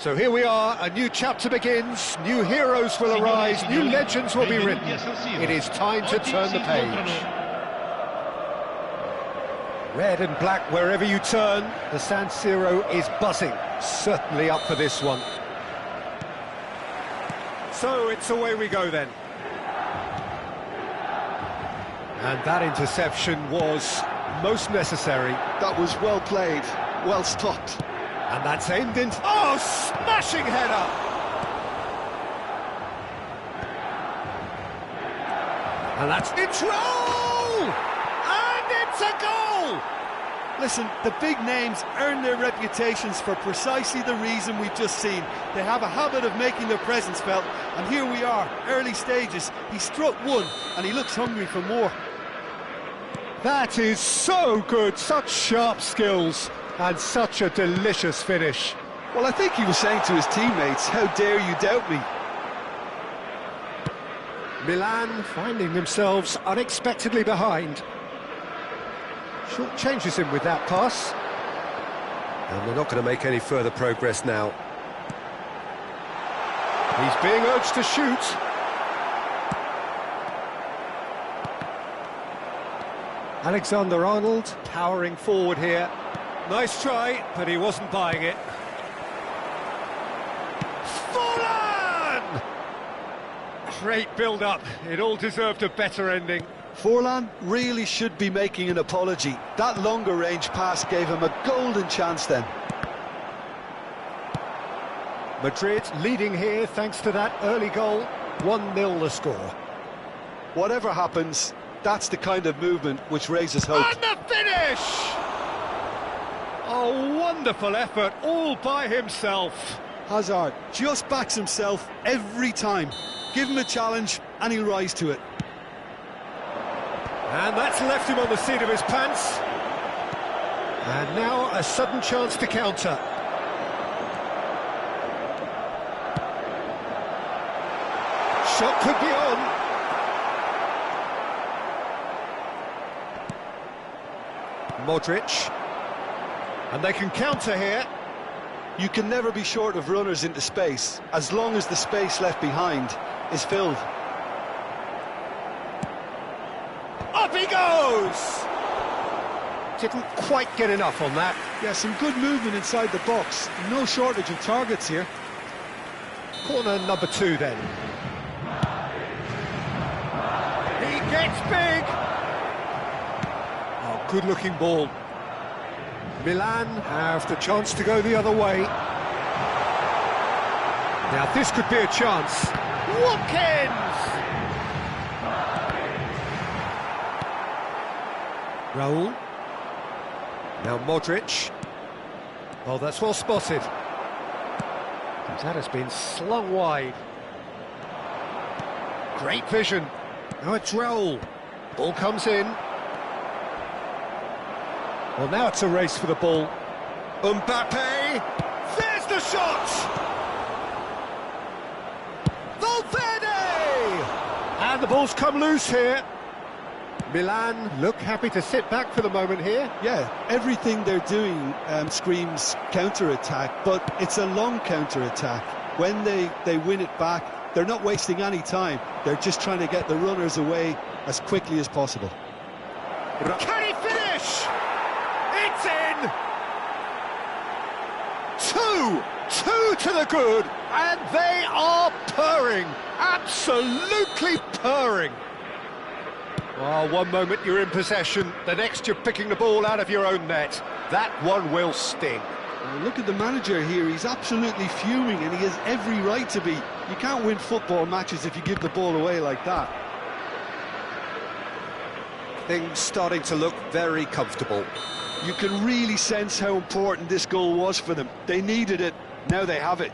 So here we are, a new chapter begins, new heroes will arise, new legends will be written. It is time to turn the page. Red and black wherever you turn, the San Siro is buzzing, certainly up for this one. So it's away we go then. And that interception was most necessary. That was well played, well stopped. And that's aimed in... Oh, smashing header! And that's... It's roll! And it's a goal! Listen, the big names earn their reputations for precisely the reason we've just seen. They have a habit of making their presence felt, and here we are, early stages. He struck one, and he looks hungry for more. That is so good, such sharp skills, and such a delicious finish. Well, I think he was saying to his teammates, how dare you doubt me? Milan finding themselves unexpectedly behind. Short changes him with that pass. And they're not going to make any further progress now. He's being urged to shoot. Alexander-Arnold powering forward here. Nice try, but he wasn't buying it. Forlan! Great build-up. It all deserved a better ending. Forlan really should be making an apology. That longer range pass gave him a golden chance then. Madrid leading here thanks to that early goal. 1-0 the score. Whatever happens, that's the kind of movement which raises hope. And the finish! A wonderful effort all by himself. Hazard just backs himself every time. Give him a challenge and he'll rise to it. And that's left him on the seat of his pants. And now a sudden chance to counter. Shot could be on. Modric. And they can counter here. You can never be short of runners into space, as long as the space left behind is filled. Up he goes! Didn't quite get enough on that. Yeah, some good movement inside the box. No shortage of targets here. Corner number 2 then. He gets big! Oh, good-looking ball. Milan have the chance to go the other way. Now this could be a chance. Watkins! Raul. Now Modric. Oh, that's well spotted. That has been slung wide. Great vision. Now it's Raul. Ball comes in. Well, now it's a race for the ball. Mbappe! There's the shot! Valverde! And the ball's come loose here. Milan look happy to sit back for the moment here. Yeah, everything they're doing screams counter-attack, but it's a long counter-attack. When they win it back, they're not wasting any time. They're just trying to get the runners away as quickly as possible. Can he finish? It's in! Two to the good, and they are purring, absolutely purring. Well, one moment you're in possession, the next you're picking the ball out of your own net. That one will sting. Well, look at the manager here, he's absolutely fuming, and he has every right to be. You can't win football matches if you give the ball away like that. Things starting to look very comfortable. You can really sense how important this goal was for them. They needed it, now they have it.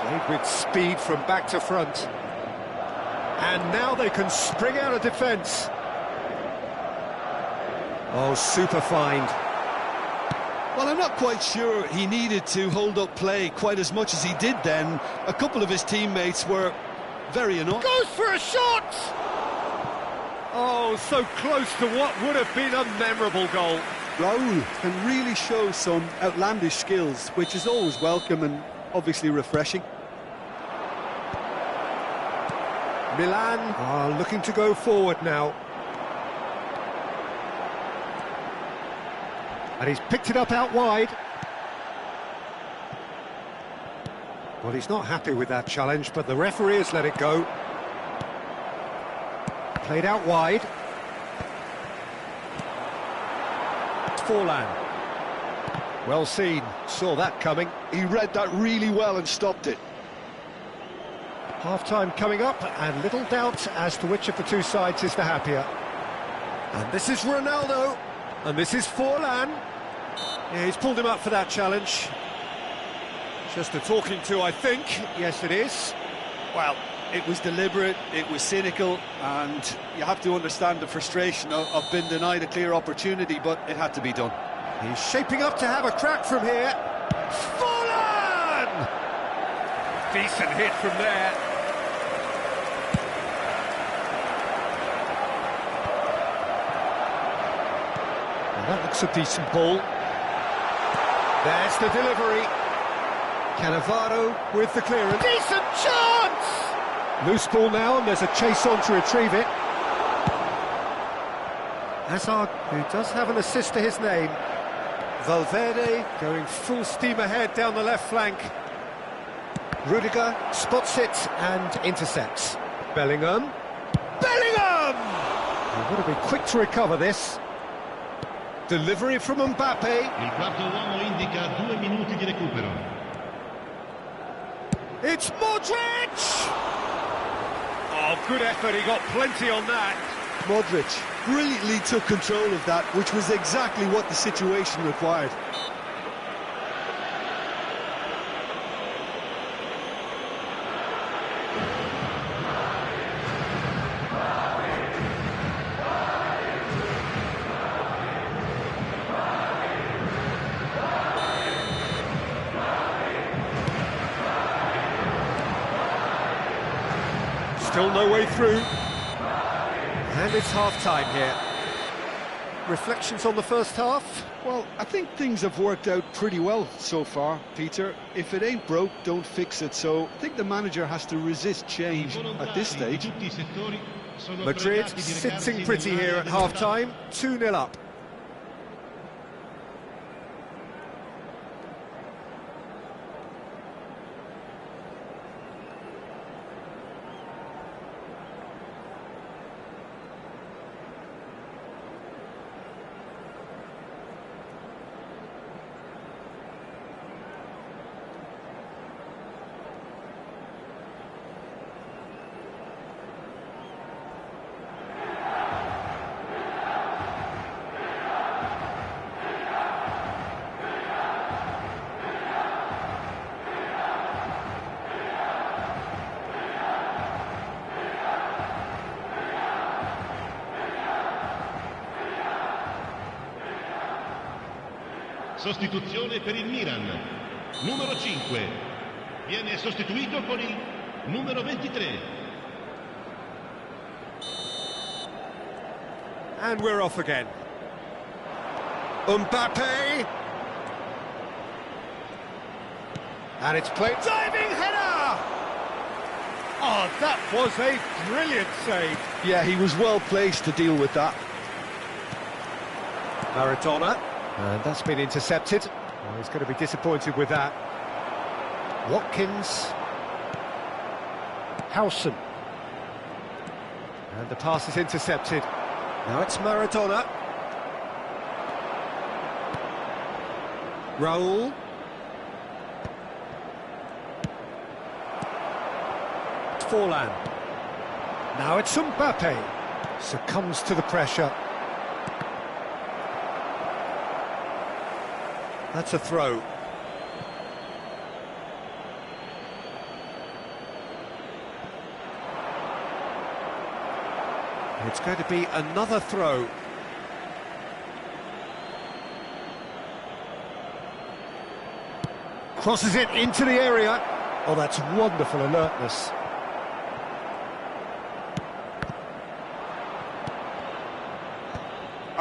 Played with speed from back to front. And now they can spring out of defence. Oh, super find. Well, I'm not quite sure he needed to hold up play quite as much as he did then. A couple of his teammates were very annoyed. Goes for a shot! Oh, so close to what would have been a memorable goal. Raul can really show some outlandish skills, which is always welcome and obviously refreshing. Milan are looking to go forward now. And he's picked it up out wide. Well, he's not happy with that challenge, but the referee has let it go. Played out wide. Forlan. Well seen, saw that coming. He read that really well and stopped it. Half-time coming up, and little doubt as to which of the two sides is the happier. And this is Ronaldo, and this is Forlan. Yeah, he's pulled him up for that challenge. Just a talking to, I think. Yes, it is. Well, it was deliberate, it was cynical, and you have to understand the frustration of being denied a clear opportunity, but it had to be done. He's shaping up to have a crack from here. Forlan! Decent hit from there. Well, that looks a decent ball. There's the delivery. Cannavaro with the clearance. Decent chance! Loose ball now, and there's a chase on to retrieve it. Hazard, who does have an assist to his name. Valverde going full steam ahead down the left flank. Rudiger spots it and intercepts. Bellingham. Bellingham! He's got to be quick to recover this. Delivery from Mbappe. Il quarto uomo indica 2 minuti di recupero. It's Modric! Oh, good effort, he got plenty on that. Modric brilliantly took control of that, which was exactly what the situation required. Still no way through. And it's half-time here. Reflections on the first half? Well, I think things have worked out pretty well so far, Peter. If it ain't broke, don't fix it. So I think the manager has to resist change at this stage. Madrid sitting pretty here at half-time, 2-0 up. Sostituzione per il Milan. Numero 5. Viene sostituito con il numero 23. And we're off again. Mbappe! And it's played. Diving header! Oh, that was a brilliant save. Yeah, he was well placed to deal with that. Maradona. And that's been intercepted. Well, he's going to be disappointed with that. Watkins. Howson. And the pass is intercepted. Now it's Maradona. Raul. Forlan. Now it's Mbappe. Succumbs to the pressure. That's a throw. It's going to be another throw. Crosses it into the area. Oh, that's wonderful alertness.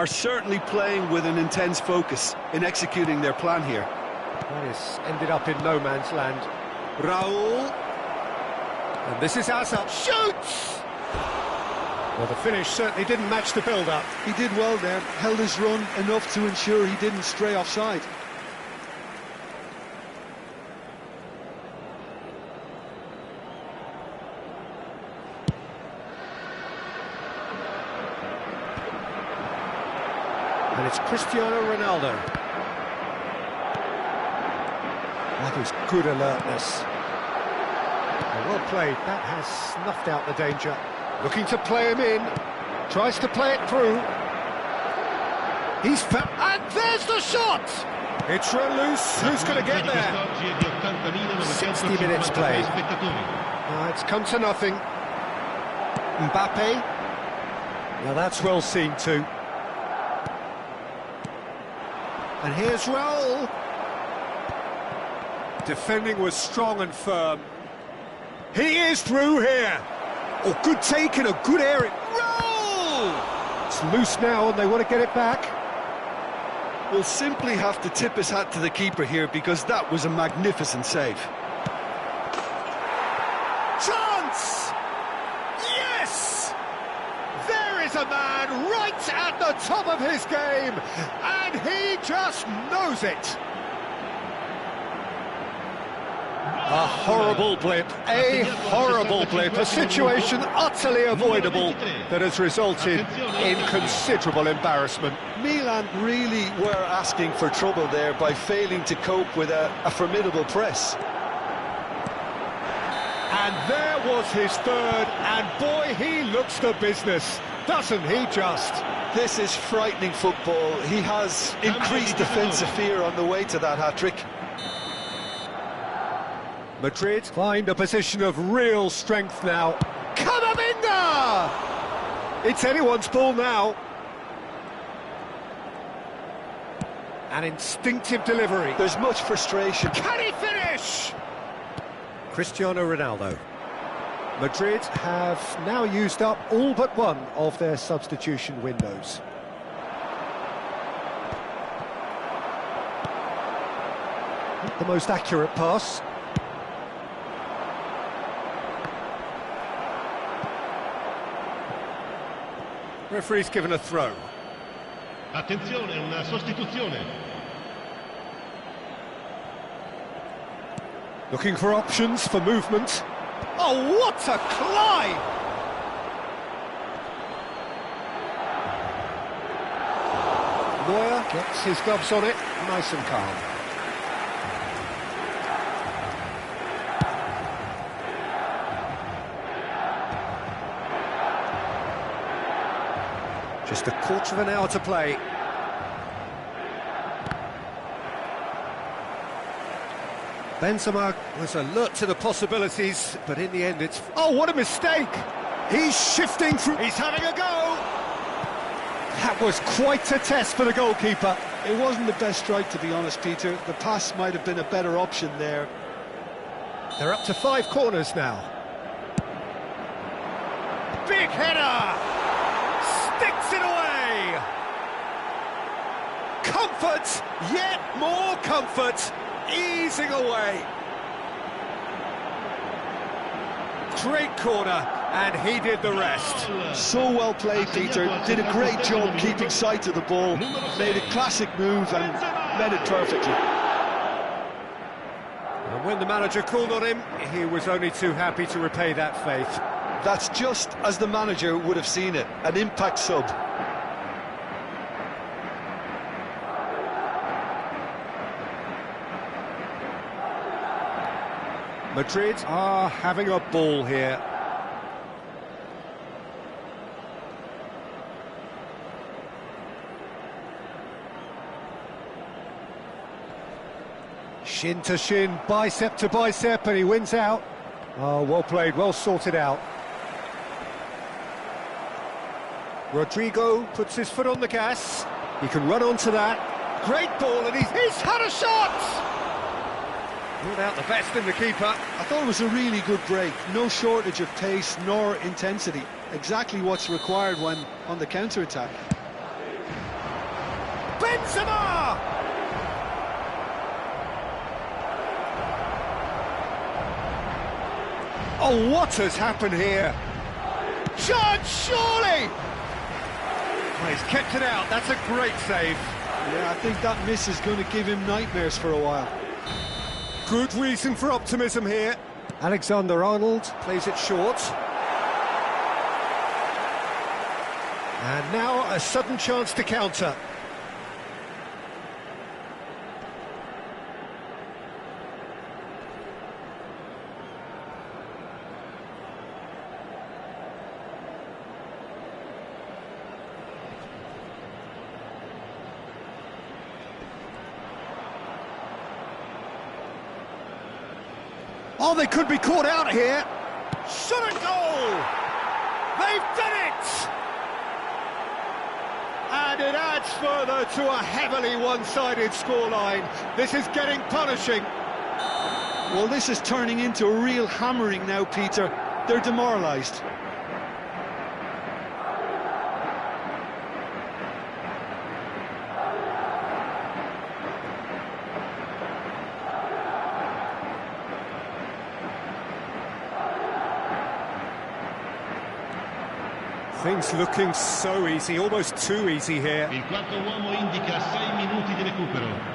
are certainly playing with an intense focus in executing their plan here. That is ended up in no man's land. Raul. And this is Hazard. Shoots! Well, the finish certainly didn't match the build-up. He did well there, held his run enough to ensure he didn't stray offside. And it's Cristiano Ronaldo. That is good alertness. Well played, that has snuffed out the danger. Looking to play him in, tries to play it through. And there's the shot! It's run loose, who's going to get there? 60 minutes played. It's come to nothing. Mbappe. Now that's well seen too. And here's Raul. Defending was strong and firm. He is through here. Oh, good take in a good area. Roll! It's loose now and they want to get it back. We'll simply have to tip his hat to the keeper here because that was a magnificent save. Chance! Yes! There is a man right at the top of his game and he just knows it. A horrible blip, a situation utterly avoidable that has resulted in considerable embarrassment. Milan really were asking for trouble there by failing to cope with a formidable press. And there was his third, and boy, he looks the business, doesn't he just? This is frightening football. He has increased defensive fear on the way to that hat-trick. Madrid find a position of real strength now. Camavinga! It's anyone's ball now. An instinctive delivery. There's much frustration. Can he finish? Cristiano Ronaldo. Madrid have now used up all but one of their substitution windows. Not the most accurate pass. Referee's given a throw. Attenzione, una sostituzione. Looking for options for movement. Oh, what a climb! Neuer gets his gloves on it, nice and calm. Just a quarter of an hour to play. Benzema was alert to the possibilities, but in the end it's... Oh, what a mistake! He's shifting through... He's having a go! That was quite a test for the goalkeeper. It wasn't the best strike, to be honest, Peter. The pass might have been a better option there. They're up to 5 corners now. Big header! Sticks it away! Comfort! Yet more comfort! Easing away. Great corner, and he did the rest. So well played, Peter. Did a great job keeping sight of the ball. Made a classic move and met it perfectly. And when the manager called on him, he was only too happy to repay that faith. That's just as the manager would have seen it. An impact sub. Madrid are having a ball here. Shin to shin, bicep to bicep, and he wins out. Oh, well played, well sorted out. Rodrigo puts his foot on the gas. He can run onto that. Great ball, and he's had a shot! Ruled out the best in the keeper. I thought it was a really good break. No shortage of pace nor intensity. Exactly what's required when on the counter-attack. Benzema! Oh, what has happened here? Chance, surely! Well, he's kept it out, that's a great save. Yeah, I think that miss is going to give him nightmares for a while. Good reason for optimism here. Alexander-Arnold plays it short. And now a sudden chance to counter. Oh, they could be caught out here. Shot a goal! They've done it! And it adds further to a heavily one-sided scoreline. This is getting punishing. Well, this is turning into a real hammering now, Peter. They're demoralised. Things looking so easy, almost too easy here. Il quarto uomo indica 6 minuti di recupero.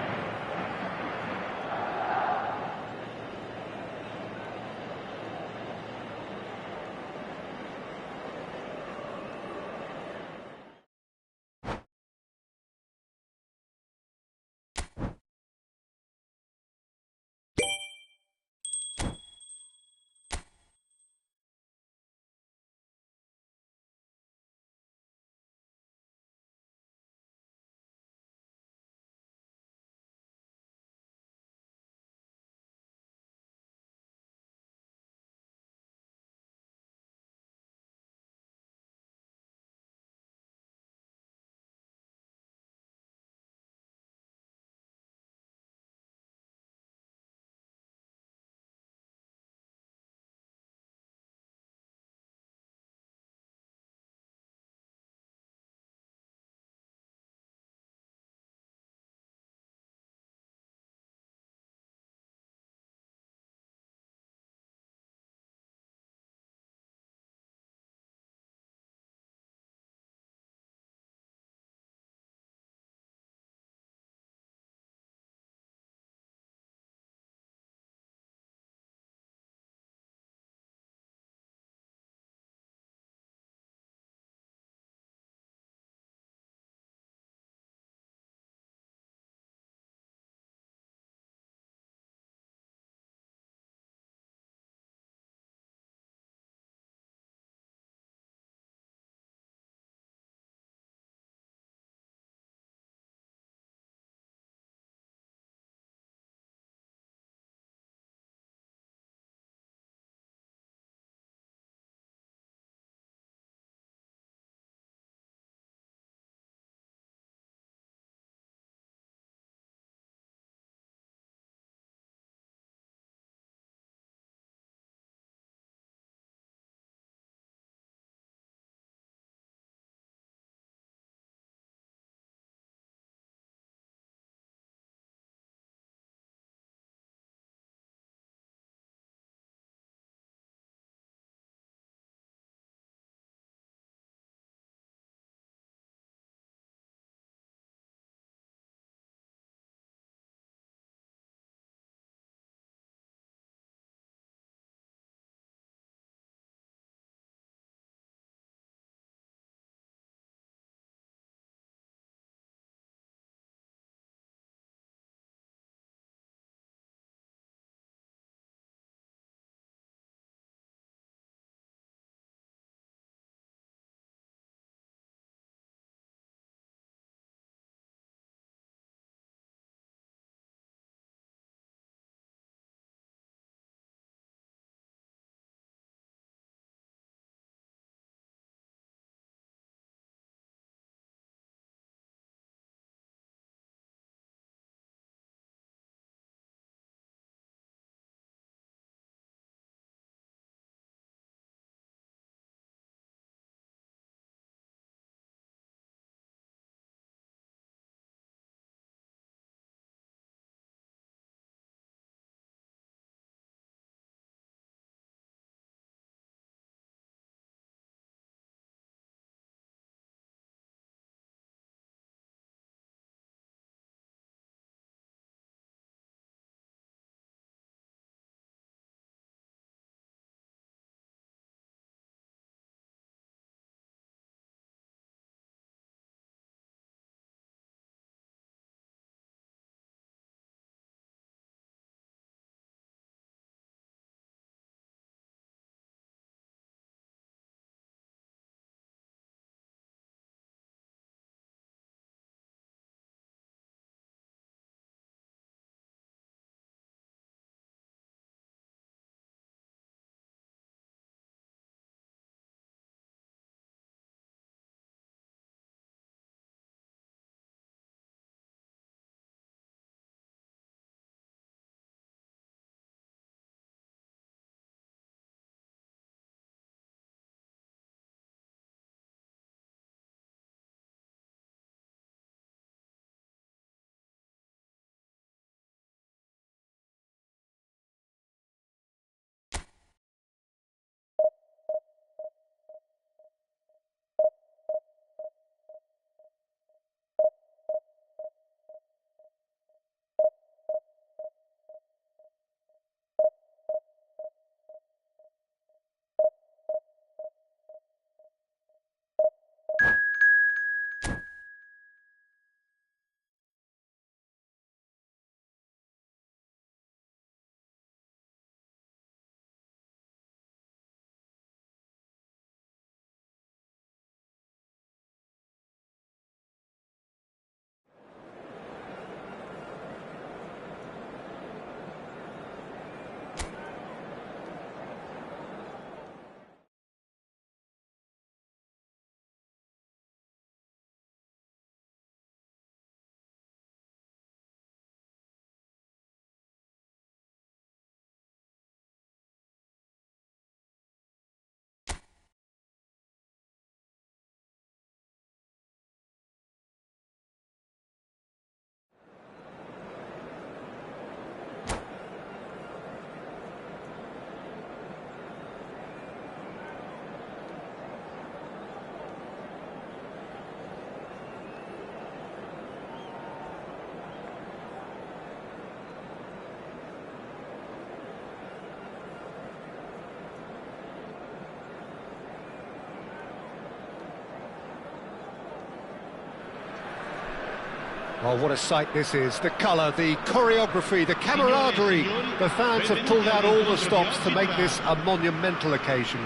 Well, what a sight this is. The colour, the choreography, the camaraderie. The fans have pulled out all the stops to make this a monumental occasion.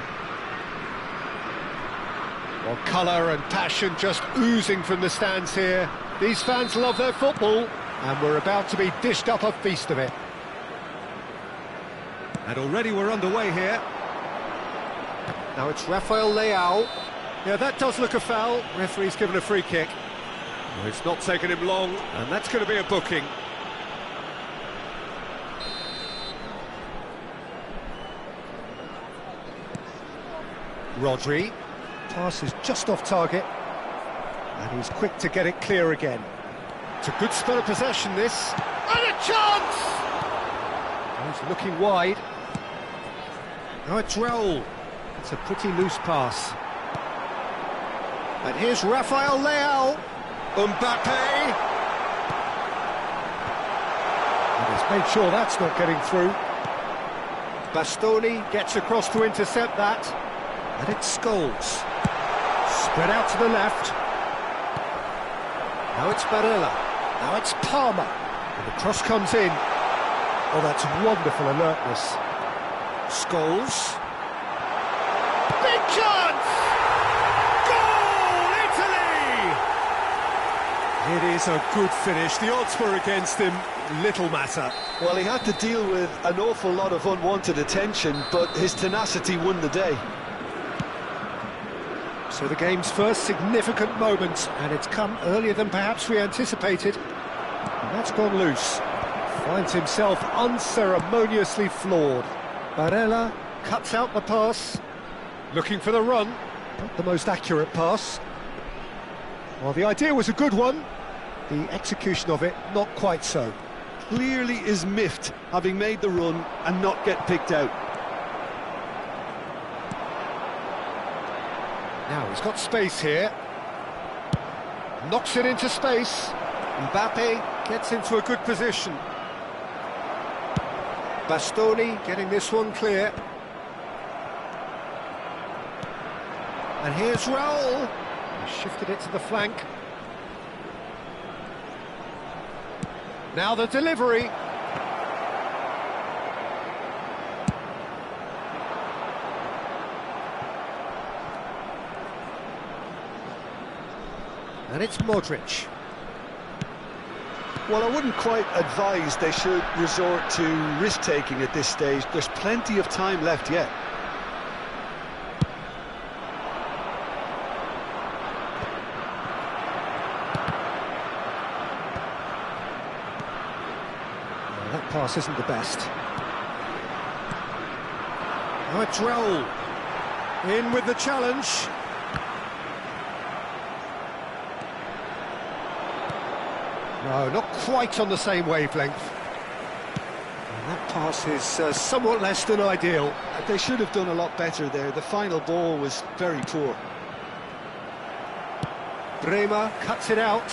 Well, colour and passion just oozing from the stands here. These fans love their football, and we're about to be dished up a feast of it. And already we're underway here. Now it's Rafael Leao. Yeah, that does look a foul. Referee's given a free kick. Well, it's not taken him long, and that's going to be a booking. Rodri. Pass is just off target. And he's quick to get it clear again. It's a good spell of possession, this. And a chance! He's looking wide. Now it's Raul. It's a pretty loose pass. And here's Rafael Leao. Mbappe. And he's made sure that's not getting through. Bastoni gets across to intercept that. And it's Scholes. Spread out to the left. Now it's Barella. Now it's Palmer. And the cross comes in. Oh, that's wonderful alertness. Scholes. Big chance! Goal, Italy! It is a good finish. The odds were against him. Little matter. Well, he had to deal with an awful lot of unwanted attention, but his tenacity won the day. So the game's first significant moment, and it's come earlier than perhaps we anticipated. And that's gone loose. Finds himself unceremoniously floored. Barella cuts out the pass. Looking for the run. Not the most accurate pass. Well, the idea was a good one. The execution of it, not quite so. Clearly is miffed, having made the run and not get picked out. Now he's got space here. Knocks it into space. Mbappe gets into a good position. Bastoni getting this one clear. And here's Raul. He shifted it to the flank. Now the delivery. And it's Modric. Well, I wouldn't quite advise they should resort to risk-taking at this stage. There's plenty of time left yet. Well, that pass isn't the best. Now it's Raul. In with the challenge. No, not quite on the same wavelength. And that pass is somewhat less than ideal. They should have done a lot better there. The final ball was very poor. Bremer cuts it out.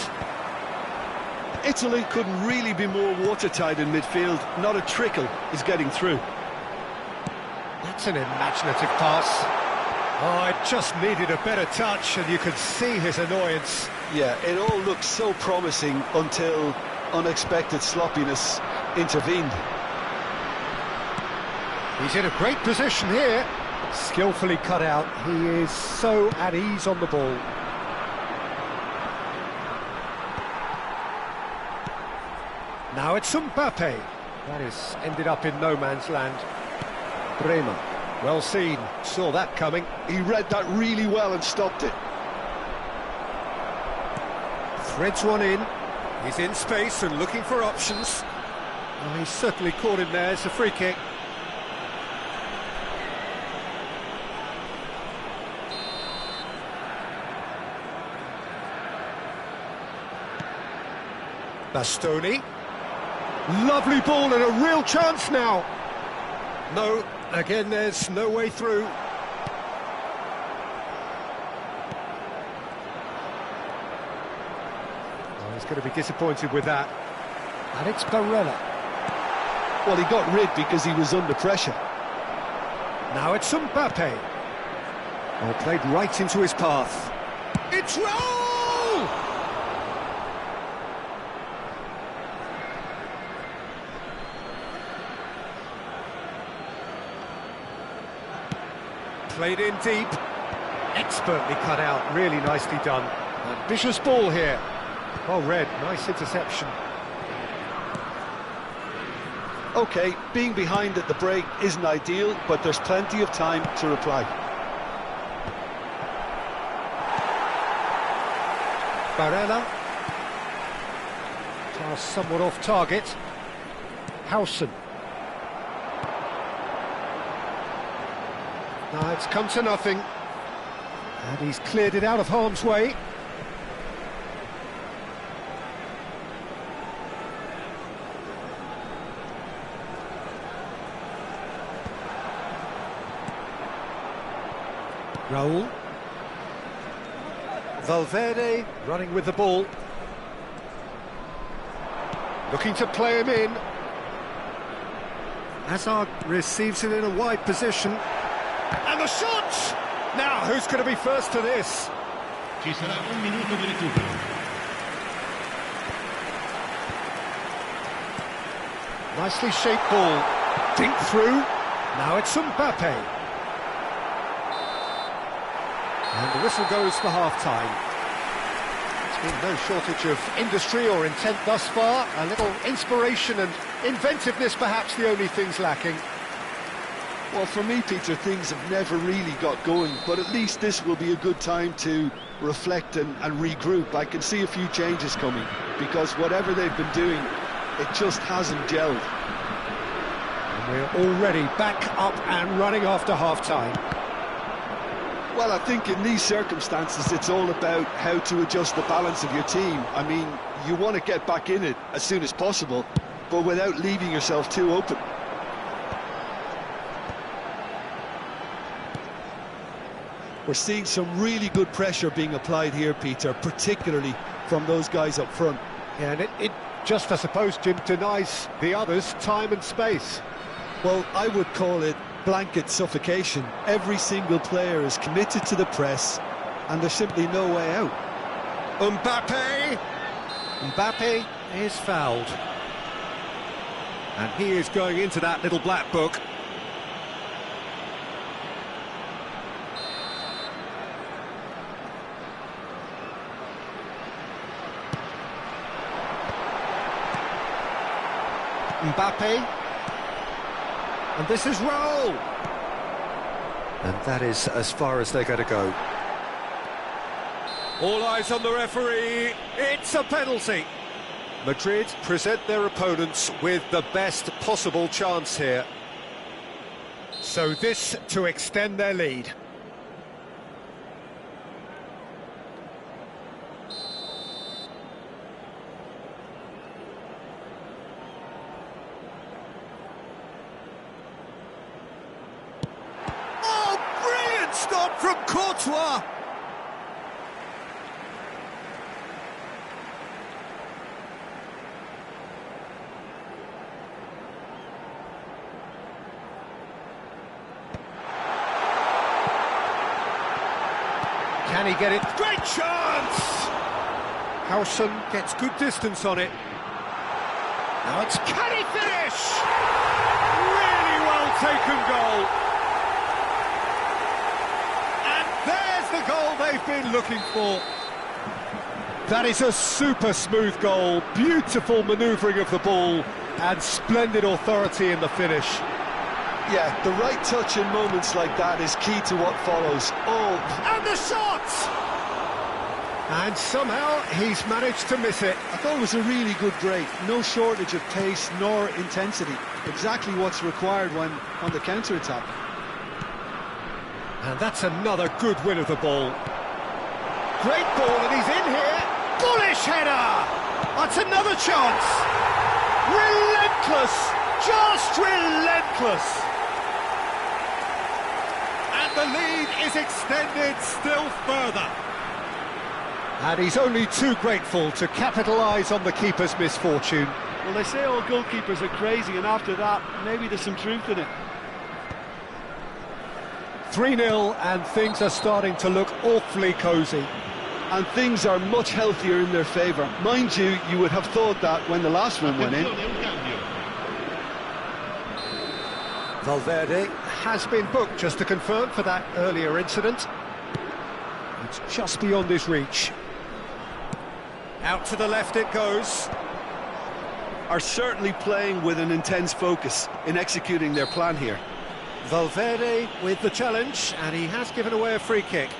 Italy couldn't really be more watertight in midfield. Not a trickle is getting through. That's an imaginative pass. Oh, it just needed a better touch, and you could see his annoyance. Yeah, it all looked so promising until unexpected sloppiness intervened. He's in a great position here. Skillfully cut out. He is so at ease on the ball. Now it's Mbappe. That is ended up in no man's land. Bremer. Well seen, saw that coming. He read that really well and stopped it. Threads one in. He's in space and looking for options. Well, he's certainly caught him there. It's a free kick. Bastoni. Lovely ball and a real chance now. No, again there's no way through. Oh, he's going to be disappointed with that. And it's Barella. Well, he got rid because he was under pressure. Now it's Mbappe. Oh, played right into his path. It's Raul! Played in deep. Expertly cut out, really nicely done. Ambitious ball here. Well read, nice interception. OK, being behind at the break isn't ideal, but there's plenty of time to reply. Barella. Pass somewhat off target. Howson. Now it's come to nothing. And he's cleared it out of harm's way. Raul. Valverde running with the ball. Looking to play him in. Hazard receives it in a wide position. And the shot! Now, who's going to be first to this? Ci sarà un minuto di recupero. Nicely shaped ball. Dink through. Now it's Mbappe. And the whistle goes for half-time. There's been no shortage of industry or intent thus far. A little inspiration and inventiveness, perhaps the only things lacking. Well, for me, Peter, things have never really got going, but at least this will be a good time to reflect and regroup. I can see a few changes coming, because whatever they've been doing, it just hasn't gelled. And we're already back up and running after half-time. Well, I think in these circumstances, it's all about how to adjust the balance of your team. I mean, you want to get back in it as soon as possible, but without leaving yourself too open. We're seeing some really good pressure being applied here, Peter, particularly from those guys up front. Yeah, and it just, I suppose, Jim, denies the others time and space. Well, I would call it blanket suffocation. Every single player is committed to the press, and there's simply no way out. Mbappe! Mbappe is fouled. And he is going into that little black book. Mbappe. And this is Raul. And that is as far as they're going to go. All eyes on the referee. It's a penalty. Madrid present their opponents with the best possible chance here. So this to extend their lead. Stop from Courtois! Can he get it? Great chance! Howson gets good distance on it. Now it's, can he finish? Really well taken goal. The goal they've been looking for. That is a super smooth goal, beautiful manoeuvring of the ball and splendid authority in the finish. Yeah, the right touch in moments like that is key to what follows. Oh, and the shot! And somehow he's managed to miss it. I thought it was a really good break. No shortage of pace nor intensity. Exactly what's required when on the counter-attack. And that's another good win of the ball. Great ball, and he's in here. Bullish header! That's another chance. Relentless! Just relentless! And the lead is extended still further. And he's only too grateful to capitalise on the keeper's misfortune. Well, they say all goalkeepers are crazy, and after that, maybe there's some truth in it. 3-0, and things are starting to look awfully cosy. And things are much healthier in their favour. Mind you, you would have thought that when the last one went in. Valverde has been booked, just to confirm, for that earlier incident. It's just beyond his reach. Out to the left it goes. Are certainly playing with an intense focus in executing their plan here. Valverde with the challenge, and he has given away a free kick.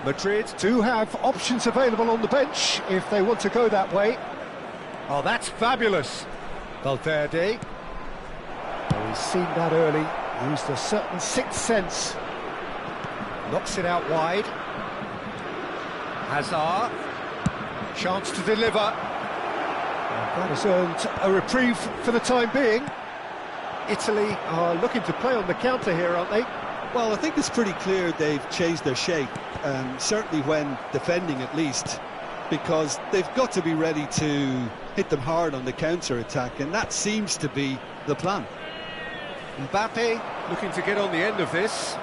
Madrid do have options available on the bench if they want to go that way. Oh, that's fabulous. Valverde. Oh, he's seen that early, used a certain sixth sense. Knocks it out wide. Hazard. Chance to deliver. And that has earned a reprieve for the time being. Italy are looking to play on the counter here, aren't they? Well, I think it's pretty clear they've changed their shape, certainly when defending at least, because they've got to be ready to hit them hard on the counter-attack, and that seems to be the plan. Mbappe looking to get on the end of this.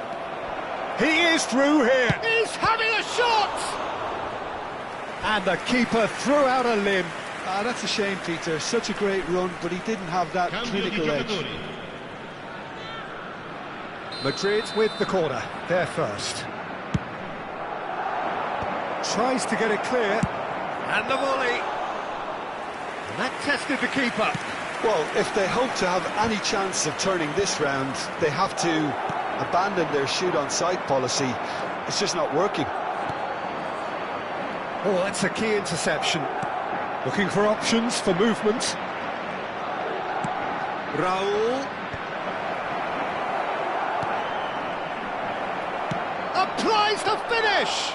He is through here. He's having a shot! And the keeper threw out a limb. Ah, that's a shame, Peter. Such a great run, but he didn't have that clinical edge. Madrid with the corner, they're first. Tries to get it clear, and the volley. And that tested the keeper. Well, if they hope to have any chance of turning this round, they have to abandon their shoot-on-sight policy. It's just not working. Oh, that's a key interception. Looking for options for movement. Raul. Applies the finish!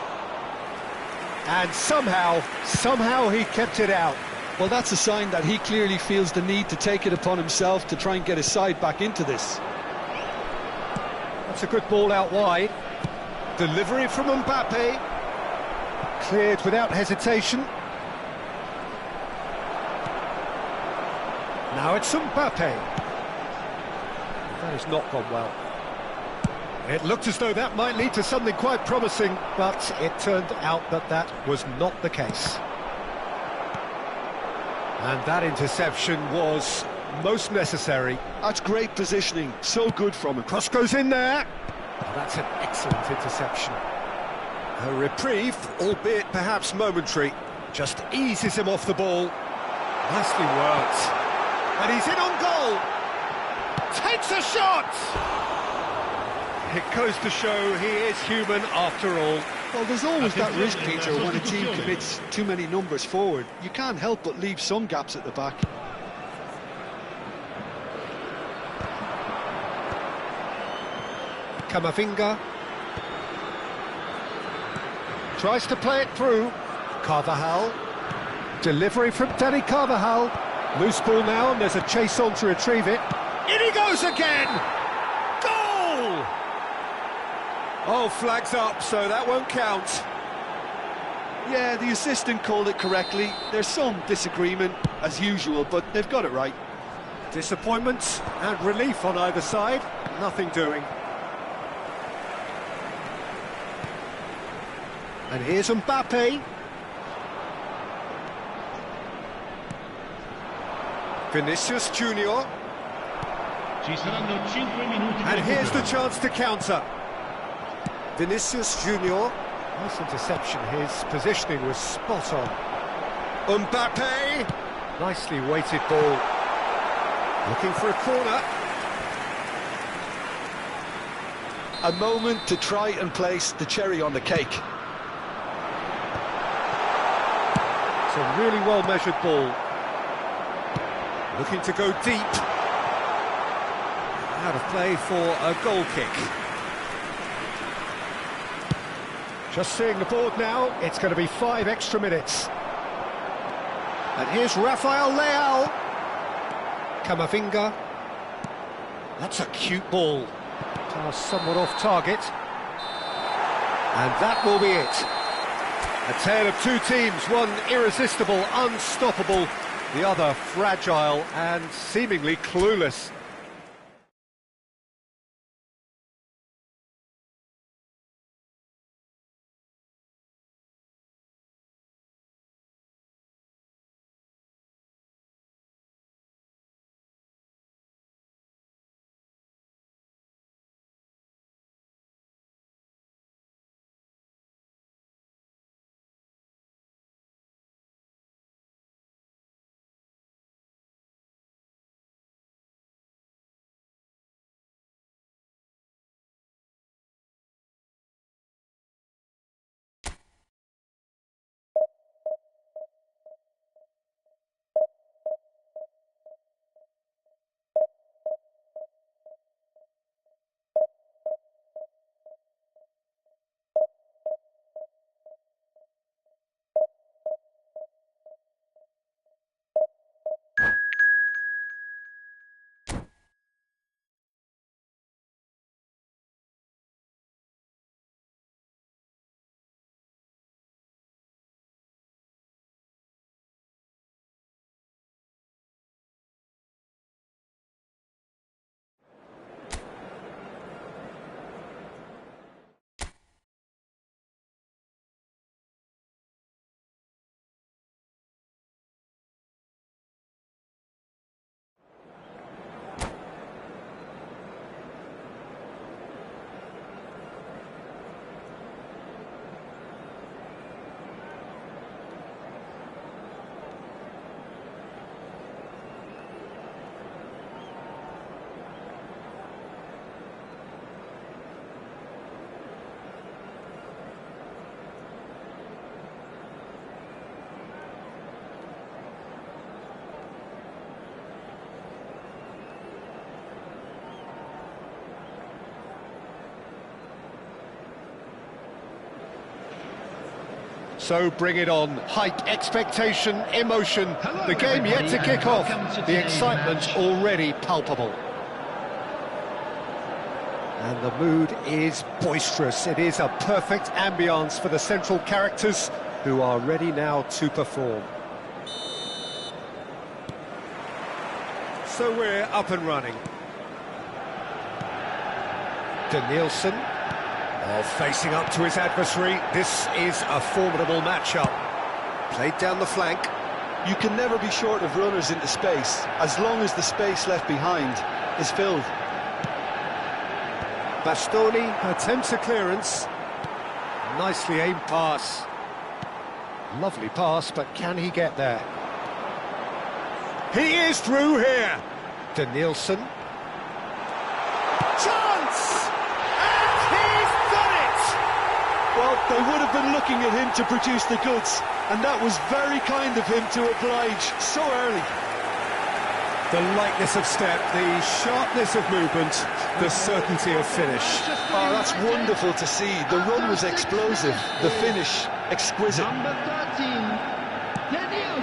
And somehow he kept it out. Well, that's a sign that he clearly feels the need to take it upon himself to try and get his side back into this. That's a good ball out wide. Delivery from Mbappe. Cleared without hesitation. Now it's Mbappe. That has not gone well. It looked as though that might lead to something quite promising, but it turned out that that was not the case. And that interception was most necessary. That's great positioning, so good from him. Cross goes in there. Oh, that's an excellent interception. A reprieve, albeit perhaps momentary, just eases him off the ball. Nicely worked. And he's in on goal. Takes a shot! It goes to show he is human after all. Well, there's always that risk, Peter, when a team commits too many numbers forward. You can't help but leave some gaps at the back. Camavinga tries to play it through. Carvajal. Delivery from Danny Carvajal. Loose ball now, and there's a chase on to retrieve it. In he goes again! Goal! Oh, flags up, so that won't count. Yeah, the assistant called it correctly. There's some disagreement, as usual, but they've got it right. Disappointment and relief on either side. Nothing doing. And here's Mbappe. Vinicius Junior. And here's the chance to counter. Vinicius Junior. Nice interception. His positioning was spot on. Mbappe. Nicely weighted ball. Looking for a corner. A moment to try and place the cherry on the cake. It's a really well-measured ball. Looking to go deep. Out of play for a goal kick. Just seeing the board now, it's going to be 5 extra minutes. And here's Rafael Leao. Camavinga. That's a cute ball. Somewhat off target. And that will be it. A tale of two teams, one irresistible, unstoppable, the other fragile and seemingly clueless. So bring it on. Hype, expectation, emotion. The game yet to kick off. The excitement already palpable. And the mood is boisterous. It is a perfect ambience for the central characters who are ready now to perform. So we're up and running. Danielson. Oh, facing up to his adversary. This is a formidable matchup. Played down the flank. You can never be short of runners into space, as long as the space left behind is filled. Bastoni. Attempts a clearance. Nicely aimed pass. Lovely pass, but can he get there? He is through here. Danielson. Chance! And he's done it! Well, they would have been looking at him to produce the goods, and that was very kind of him to oblige so early. The lightness of step, the sharpness of movement, the certainty of finish. Oh, that's wonderful to see. The run was explosive, the finish exquisite.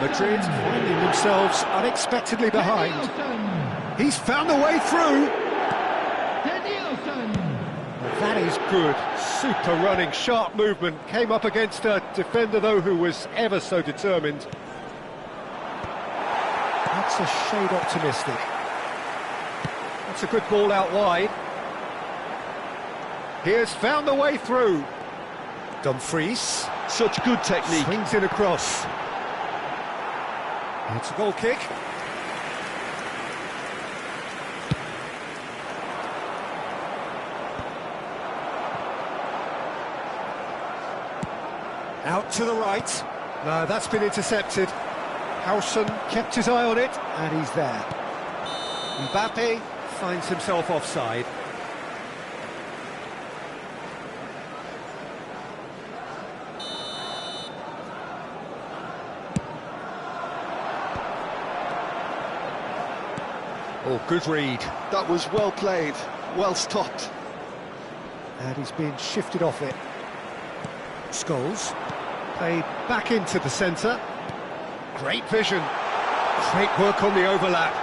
Madrid finding themselves unexpectedly behind. He's found a way through. That is good. Super running, sharp movement. Came up against a defender, though, who was ever so determined. That's a shade optimistic. That's a good ball out wide. He has found a way through. Dumfries. Such good technique. Swings in across. It's a goal kick. Out to the right. No, that's been intercepted. Howson kept his eye on it, and he's there. Mbappe finds himself offside. Oh, good read. That was well played, well stopped. And he's been shifted off it. Scholes. Played back into the centre. Great vision. Great work on the overlap.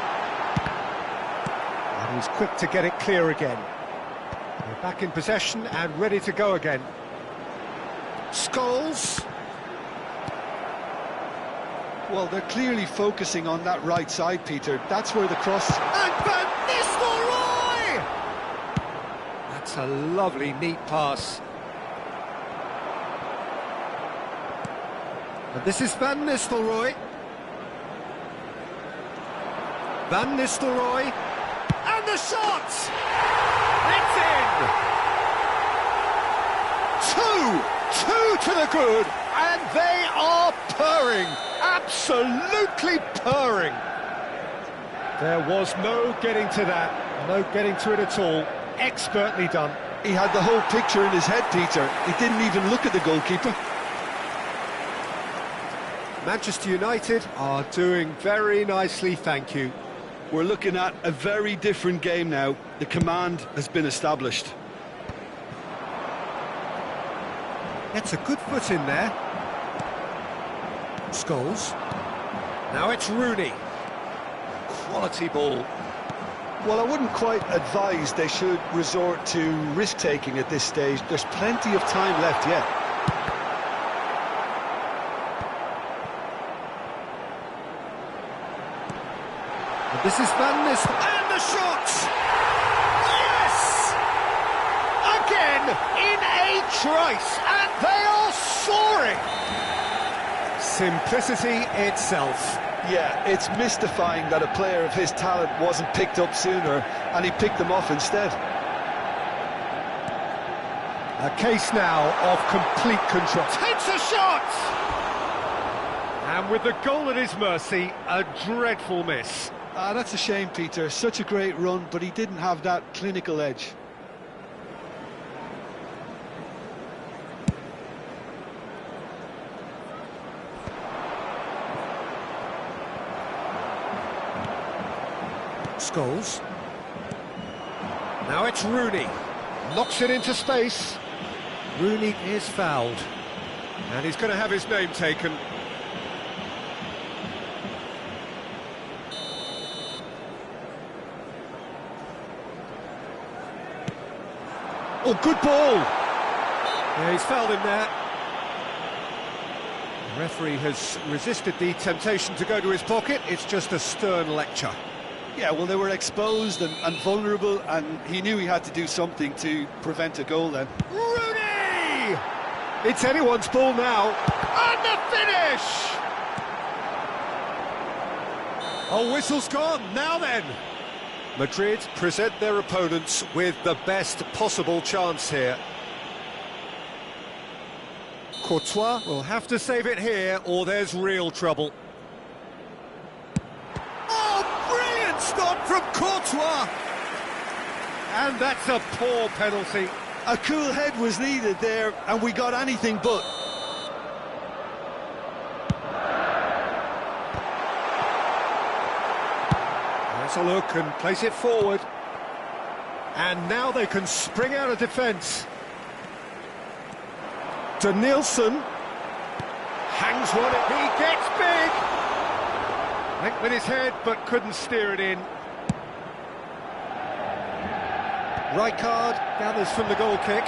And he's quick to get it clear again. We're back in possession and ready to go again. Scholes. Well, they're clearly focusing on that right side, Peter. That's where the cross... And Van Nistelrooy! That's a lovely, neat pass. And this is Van Nistelrooy. Van Nistelrooy. And the shot! It's in! Two to the good, and they are purring. Absolutely purring. There was no getting to that, no getting to it at all. Expertly done. He had the whole picture in his head, Peter. He didn't even look at the goalkeeper. Manchester United are doing very nicely, thank you. We're looking at a very different game now. The command has been established. Gets a good foot in there. Scholes. Now it's Rooney. Quality ball. Well, I wouldn't quite advise they should resort to risk-taking at this stage. There's plenty of time left yet. And this is Van Nistelrooy. And the shot! Yes! Again, in a trice, and they are soaring! Simplicity itself. Yeah, it's mystifying that a player of his talent wasn't picked up sooner, and he picked them off instead. A case now of complete control. Takes a shot! And with the goal at his mercy, a dreadful miss. That's a shame, Peter. Such a great run, but he didn't have that clinical edge. Scholes. Now it's Rooney. Knocks it into space. Rooney is fouled. And he's going to have his name taken. Oh, good ball! Yeah, he's fouled him there. The referee has resisted the temptation to go to his pocket. It's just a stern lecture. Yeah, well, they were exposed and vulnerable, and he knew he had to do something to prevent a goal then. Rooney! It's anyone's ball now. And the finish! Oh, whistle's gone. Now then. Madrid present their opponents with the best possible chance here. Courtois will have to save it here, or there's real trouble. Oh, brilliant stop from Courtois! And that's a poor penalty. A cool head was needed there, and we got anything but. Let's a look and place it forward. And now they can spring out of defence. Danielson hangs one, he gets big! Went with his head, but couldn't steer it in. Rijkaard gathers from the goal kick.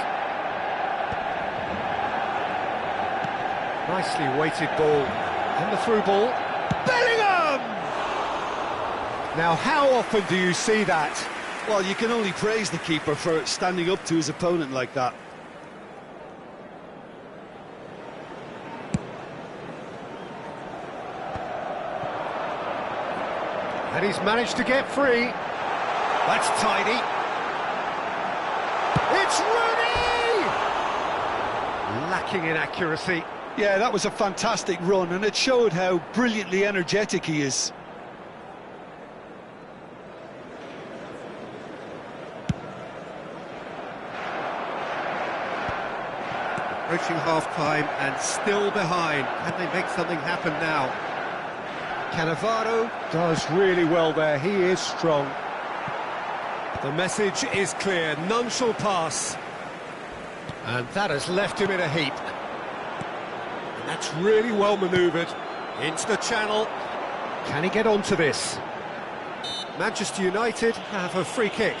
Nicely weighted ball. And the through ball. Bellingham! Now, how often do you see that? Well, you can only praise the keeper for standing up to his opponent like that. And he's managed to get free. That's tidy. It's Rooney! Lacking in accuracy. Yeah, that was a fantastic run, and it showed how brilliantly energetic he is. Approaching half-time and still behind. Can they make something happen now? Cannavaro does really well there. He is strong. The message is clear. None shall pass. And that has left him in a heap. And that's really well manoeuvred. Into the channel. Can he get onto this? Manchester United have a free kick.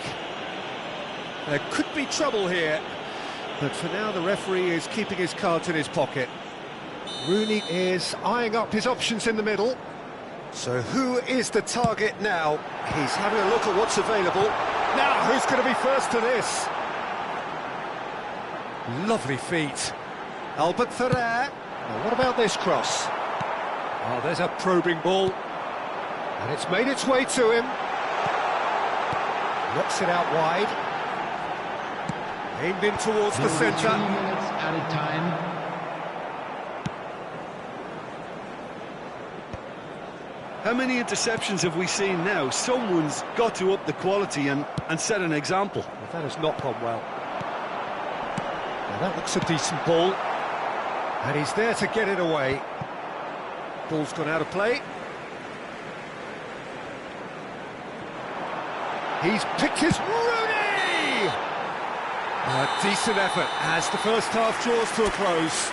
There could be trouble here. But for now, the referee is keeping his cards in his pocket. Rooney is eyeing up his options in the middle. So who is the target now? He's having a look at what's available. Now, who's going to be first to this? Lovely feet. Albert Ferrer. Now, what about this cross? Oh, there's a probing ball. And it's made its way to him. Knocks it out wide. Aimed in towards the centre. 2 minutes added time. How many interceptions have we seen now? Someone's got to up the quality and set an example. Well, that has not gone well. Now that looks a decent ball. And he's there to get it away. Ball's gone out of play. He's picked his Rooney! A decent effort as the first half draws to a close.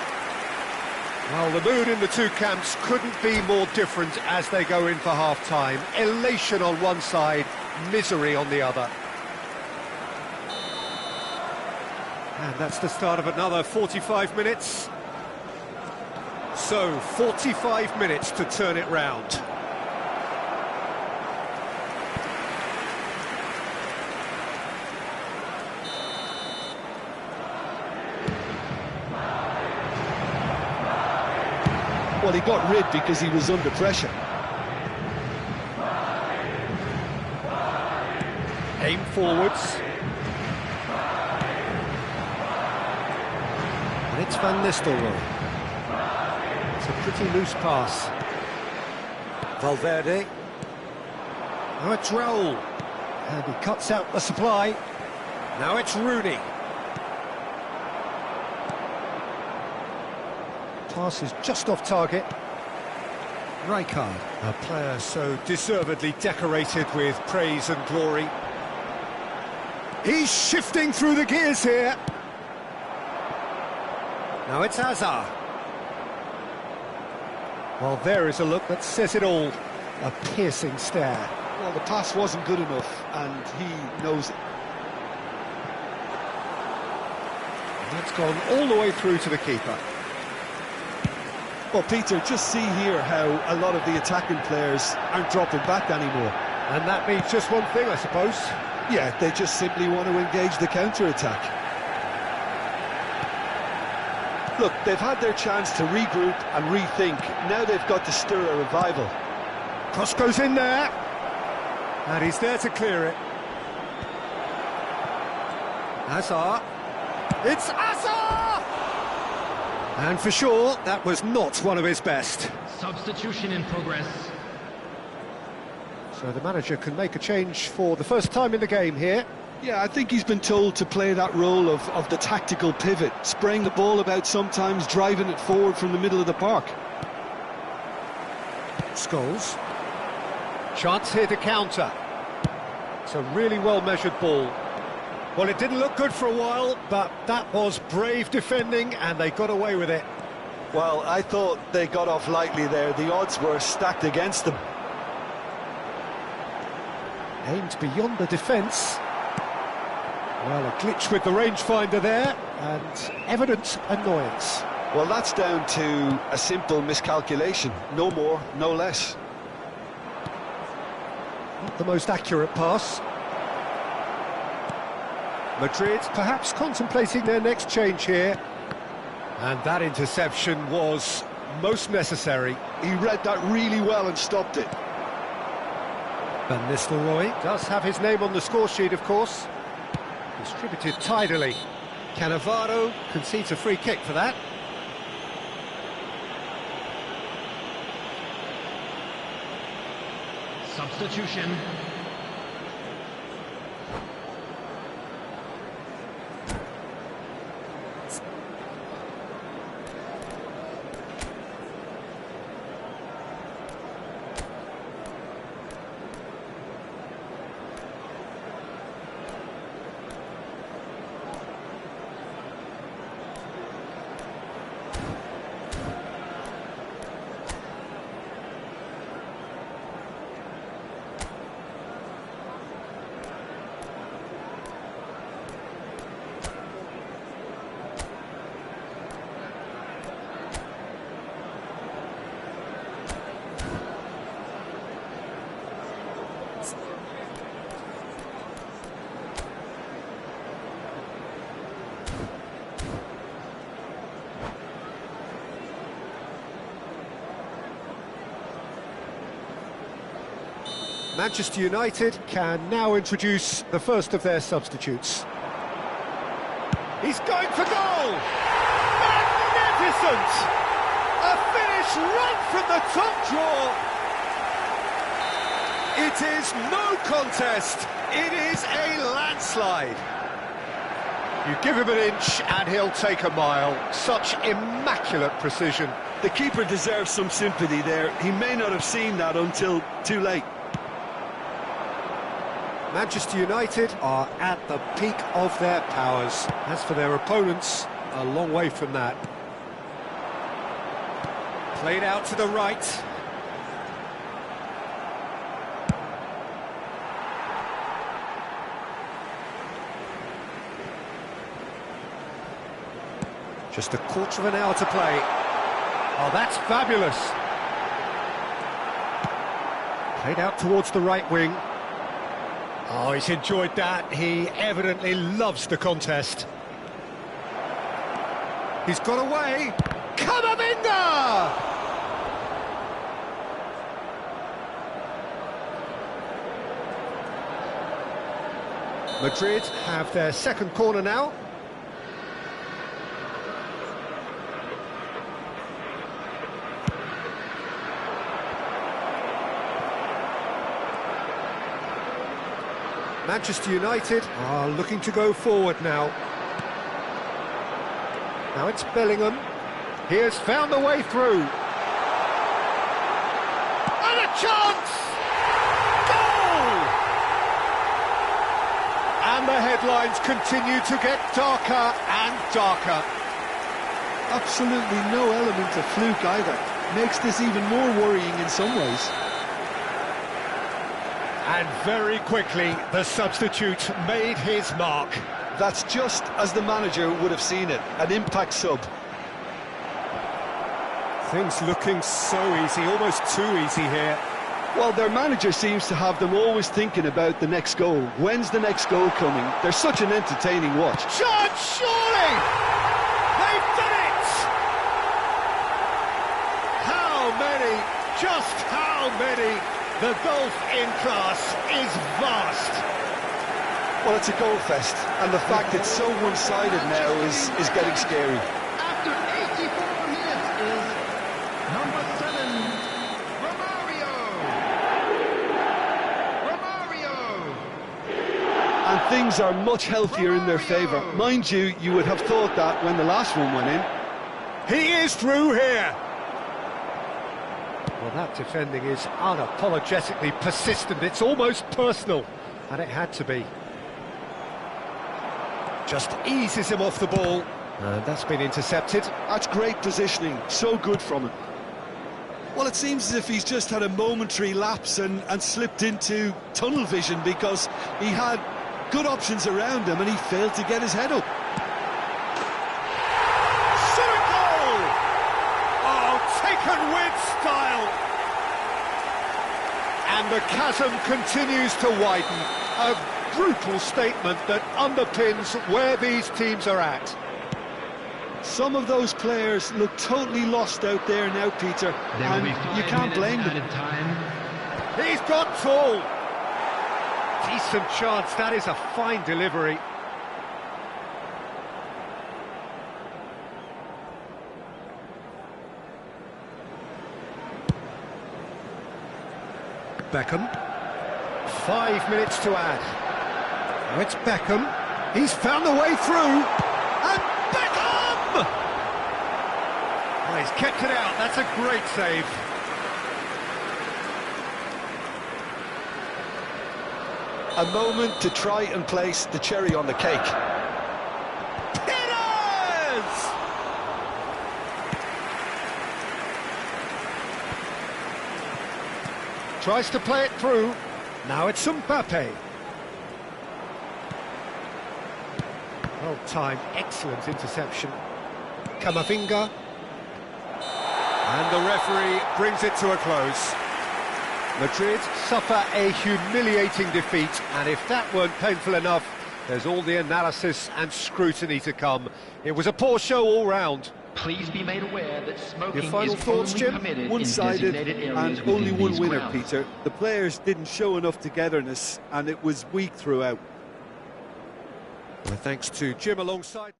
Well, the mood in the two camps couldn't be more different as they go in for half-time. Elation on one side, misery on the other. And that's the start of another 45 minutes. So, 45 minutes to turn it round. Well, he got rid because he was under pressure. Aim forwards. And it's Van Nistelrooy. It's a pretty loose pass. Valverde. Now it's Raul. And he cuts out the supply. Now it's Rooney. Pass is just off target. Rijkaard, a player so deservedly decorated with praise and glory. He's shifting through the gears here. Now it's Hazard. Well, there is a look that says it all. A piercing stare. Well, the pass wasn't good enough, and he knows it. And that's gone all the way through to the keeper. Well, Peter, just see here how a lot of the attacking players aren't dropping back anymore. And that means just one thing, I suppose. Yeah, they just simply want to engage the counter-attack. Look, they've had their chance to regroup and rethink. Now they've got to stir a revival. Cross goes in there. And he's there to clear it. Hazard. It's Hazard! And for sure, that was not one of his best. Substitution in progress. So the manager can make a change for the first time in the game here. Yeah, I think he's been told to play that role of the tactical pivot, spraying the ball about sometimes, driving it forward from the middle of the park. Scholes. Chance here to counter. It's a really well-measured ball. Well, it didn't look good for a while, but that was brave defending, and they got away with it. Well, I thought they got off lightly there. The odds were stacked against them. Aimed beyond the defence. Well, a glitch with the rangefinder there, and evident annoyance. Well, that's down to a simple miscalculation. No more, no less. Not the most accurate pass. Madrid perhaps contemplating their next change here. And that interception was most necessary. He read that really well and stopped it. Van Nistelrooy does have his name on the score sheet, of course. Distributed tidily. Cannavaro concedes a free kick for that. Substitution. Manchester United can now introduce the first of their substitutes. He's going for goal! Magnificent! A finish right from the top draw! It is no contest, it is a landslide. You give him an inch and he'll take a mile. Such immaculate precision. The keeper deserves some sympathy there. He may not have seen that until too late. Manchester United are at the peak of their powers. As for their opponents, a long way from that. Played out to the right. Just a quarter of an hour to play. Oh, that's fabulous. Played out towards the right wing. Oh, he's enjoyed that. He evidently loves the contest. He's got away. Camavinga! Madrid have their second corner now. Manchester United are looking to go forward now. Now it's Bellingham. He has found the way through. And a chance! Goal! And the headlines continue to get darker and darker. Absolutely no element of fluke either. makes this even more worrying in some ways. And very quickly, the substitute made his mark. That's just as the manager would have seen it, an impact sub. Things looking so easy, almost too easy here. Well, their manager seems to have them always thinking about the next goal. When's the next goal coming? They're such an entertaining watch. Chance, surely! They've done it! How many? Just how many? The gulf in class is vast. Well, it's a goal fest, and the fact it's so one-sided now is getting scary. After 84 minutes is number 7, Romario. And things are much healthier in their favour. Mind you, you would have thought that when the last one went in. He is through here. Well, that defending is unapologetically persistent. It's almost personal, and it had to be. Just eases him off the ball, and that's been intercepted. That's great positioning, so good from him. Well, it seems as if he's just had a momentary lapse and slipped into tunnel vision, because he had good options around him and he failed to get his head up. Taken with style. And the chasm continues to widen. A brutal statement that underpins where these teams are at. Some of those players look totally lost out there now, Peter, and you can't blame them. He's got full. Decent chance, that is a fine delivery. Beckham. 5 minutes to add. Now it's Beckham. He's found the way through. And Beckham! Oh, he's kept it out. That's a great save. A moment to try and place the cherry on the cake. Tries to play it through. Now it's Mbappe. Well timed, excellent interception. Camavinga. And the referee brings it to a close. Madrid suffer a humiliating defeat, and if that weren't painful enough, there's all the analysis and scrutiny to come. It was a poor show all round. Please be made aware that smoking Your final is thoughts, only Jim? permitted in One-sided designated areas and within only one these winner, grounds. Peter. The players didn't show enough togetherness and it was weak throughout. Well, thanks to Jim alongside...